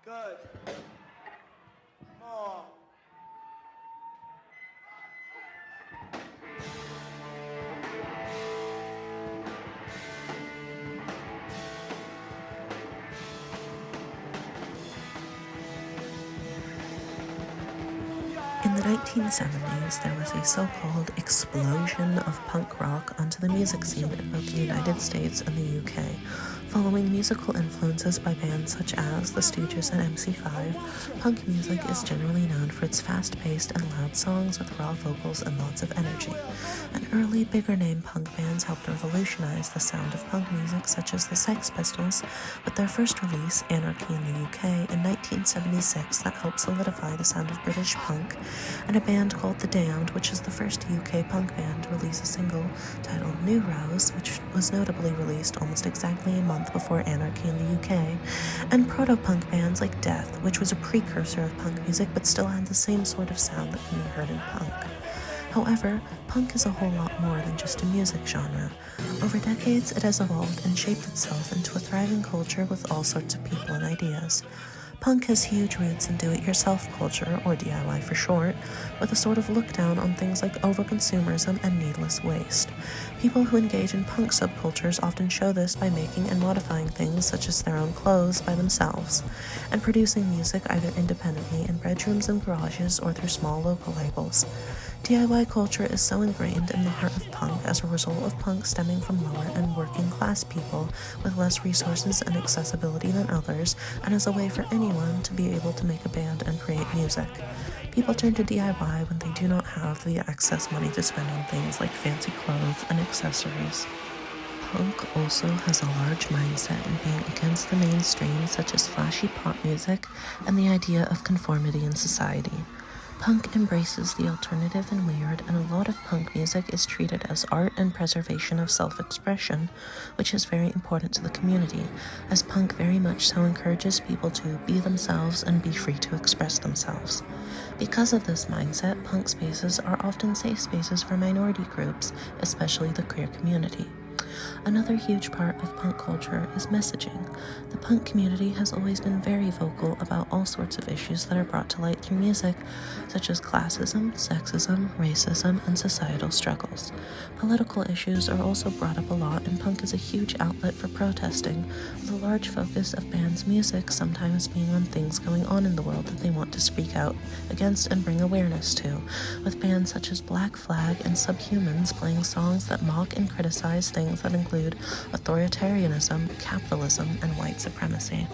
Good. More. In the 1970s, there was a so-called explosion of punk rock onto the music scene in both the United States and the UK, following musical influences by bands such as The Stooges and MC5. Punk music is generally known for its fast-paced and loud songs with raw vocals and lots of energy. And early, bigger-name punk bands helped revolutionize the sound of punk music, such as the Sex Pistols, with their first release, Anarchy in the UK, in 1976, that helped solidify the sound of British punk, and a band called The Damned, which is the first UK punk band to release a single titled New Rose, which was notably released almost exactly a month before Anarchy in the UK, and proto-punk bands like Death, which was a precursor of punk music but still had the same sort of sound that can be heard in punk. However, punk is a whole lot more than just a music genre. Over decades, it has evolved and shaped itself into a thriving culture with all sorts of people and ideas. Punk has huge roots in do-it-yourself culture, or DIY for short, with a sort of look-down on things like overconsumerism and needless waste. People who engage in punk subcultures often show this by making and modifying things such as their own clothes by themselves, and producing music either independently in bedrooms and garages or through small local labels. DIY culture is so ingrained in the heart of punk as a result of punk stemming from lower and working class people with less resources and accessibility than others, and as a way for anyone to be able to make a band and create music. People turn to DIY when they do not have the excess money to spend on things like fancy clothes and accessories. Punk also has a large mindset in being against the mainstream, such as flashy pop music and the idea of conformity in society. Punk embraces the alternative and weird, and a lot of punk music is treated as art and preservation of self-expression, which is very important to the community, as punk very much so encourages people to be themselves and be free to express themselves. Because of this mindset, punk spaces are often safe spaces for minority groups, especially the queer community. Another huge part of punk culture is messaging. The punk community has always been very vocal about all sorts of issues that are brought to light through music, such as classism, sexism, racism, and societal struggles. Political issues are also brought up a lot, and punk is a huge outlet for protesting, with a large focus of bands' music sometimes being on things going on in the world that they want to speak out against and bring awareness to, with bands such as Black Flag and Subhumans playing songs that mock and criticize things that include authoritarianism, capitalism, and white supremacy.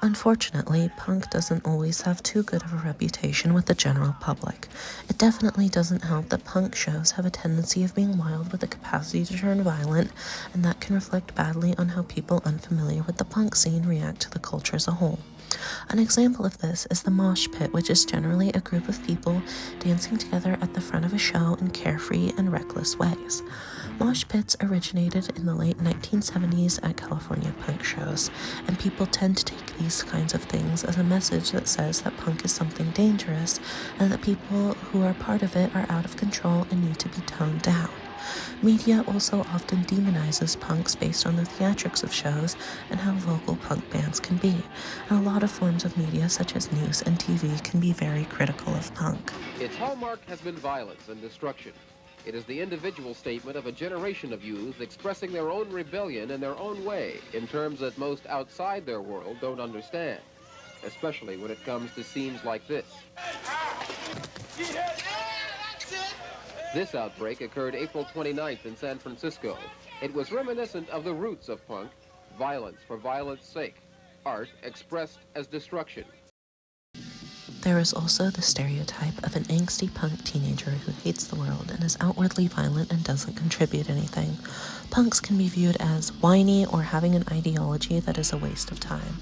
Unfortunately, punk doesn't always have too good of a reputation with the general public. It definitely doesn't help that punk shows have a tendency of being wild with the capacity to turn violent, and that can reflect badly on how people unfamiliar with the punk scene react to the culture as a whole. An example of this is the mosh pit, which is generally a group of people dancing together at the front of a show in carefree and reckless ways. Mosh pits originated in the late 1970s at California punk shows, and people tend to take these kinds of things as a message that says that punk is something dangerous and that people who are part of it are out of control and need to be toned down. Media also often demonizes punks based on the theatrics of shows and how vocal punk bands can be, and a lot of forms of media such as news and TV can be very critical of punk. Its hallmark has been violence and destruction. It is the individual statement of a generation of youth expressing their own rebellion in their own way, in terms that most outside their world don't understand, especially when it comes to scenes like this. This outbreak occurred April 29th in San Francisco. It was reminiscent of the roots of punk, violence for violence sake, art expressed as destruction. There is also the stereotype of an angsty punk teenager who hates the world and is outwardly violent and doesn't contribute anything. Punks can be viewed as whiny or having an ideology that is a waste of time.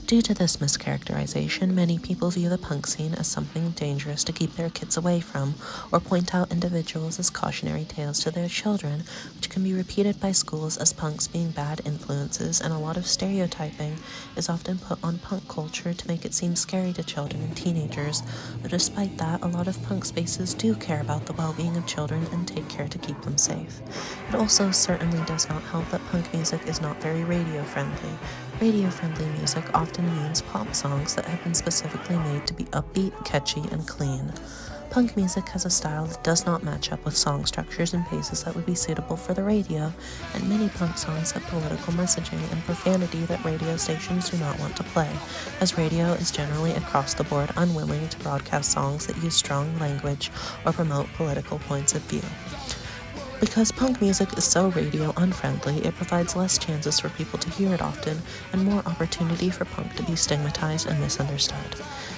Due to this mischaracterization, many people view the punk scene as something dangerous to keep their kids away from, or point out individuals as cautionary tales to their children, which can be repeated by schools as punks being bad influences, and a lot of stereotyping is often put on punk culture to make it seem scary to children and teenagers. But despite that, a lot of punk spaces do care about the well-being of children and take care to keep them safe. It also certainly does not help that punk music is not very radio-friendly. Radio-friendly music often means pop songs that have been specifically made to be upbeat, catchy, and clean. Punk music has a style that does not match up with song structures and paces that would be suitable for the radio, and many punk songs have political messaging and profanity that radio stations do not want to play, as radio is generally across the board unwilling to broadcast songs that use strong language or promote political points of view. Because punk music is so radio unfriendly, it provides less chances for people to hear it often and more opportunity for punk to be stigmatized and misunderstood.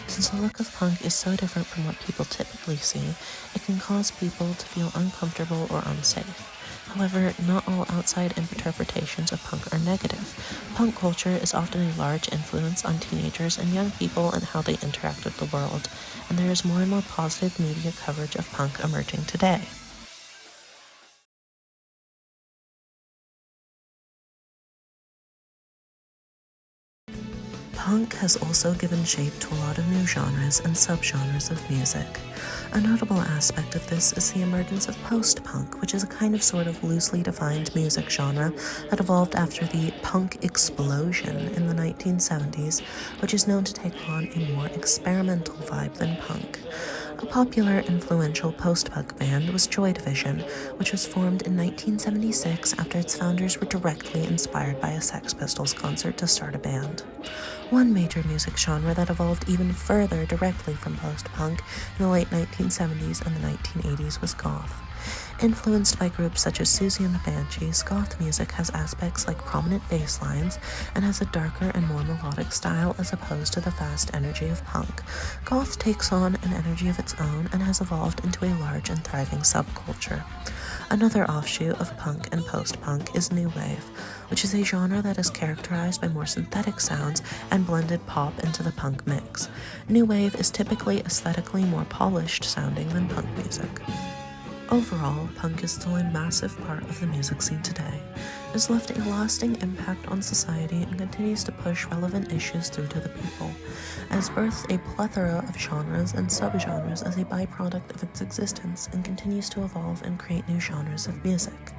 Since the look of punk is so different from what people typically see, it can cause people to feel uncomfortable or unsafe. However, not all outside interpretations of punk are negative. Punk culture is often a large influence on teenagers and young people and how they interact with the world, and there is more and more positive media coverage of punk emerging today. Punk has also given shape to a lot of new genres and subgenres of music. A notable aspect of this is the emergence of post-punk, which is a kind of sort of loosely defined music genre that evolved after the punk explosion in the 1970s, which is known to take on a more experimental vibe than punk. A popular, influential post-punk band was Joy Division, which was formed in 1976 after its founders were directly inspired by a Sex Pistols concert to start a band. One major music genre that evolved even further directly from post-punk in the late 1970s and the 1980s was goth. Influenced by groups such as Susie and the Banshees, goth music has aspects like prominent bass lines and has a darker and more melodic style as opposed to the fast energy of punk. Goth takes on an energy of its own and has evolved into a large and thriving subculture. Another offshoot of punk and post-punk is new wave, which is a genre that is characterized by more synthetic sounds and blended pop into the punk mix. New wave is typically aesthetically more polished sounding than punk music. Overall, punk is still a massive part of the music scene today. It has left a lasting impact on society and continues to push relevant issues through to the people. It has birthed a plethora of genres and subgenres as a byproduct of its existence and continues to evolve and create new genres of music.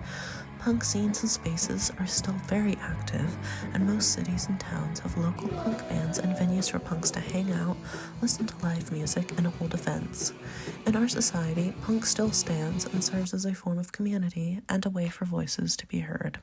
Punk scenes and spaces are still very active, and most cities and towns have local punk bands and venues for punks to hang out, listen to live music, and hold events. In our society, punk still stands and serves as a form of community and a way for voices to be heard.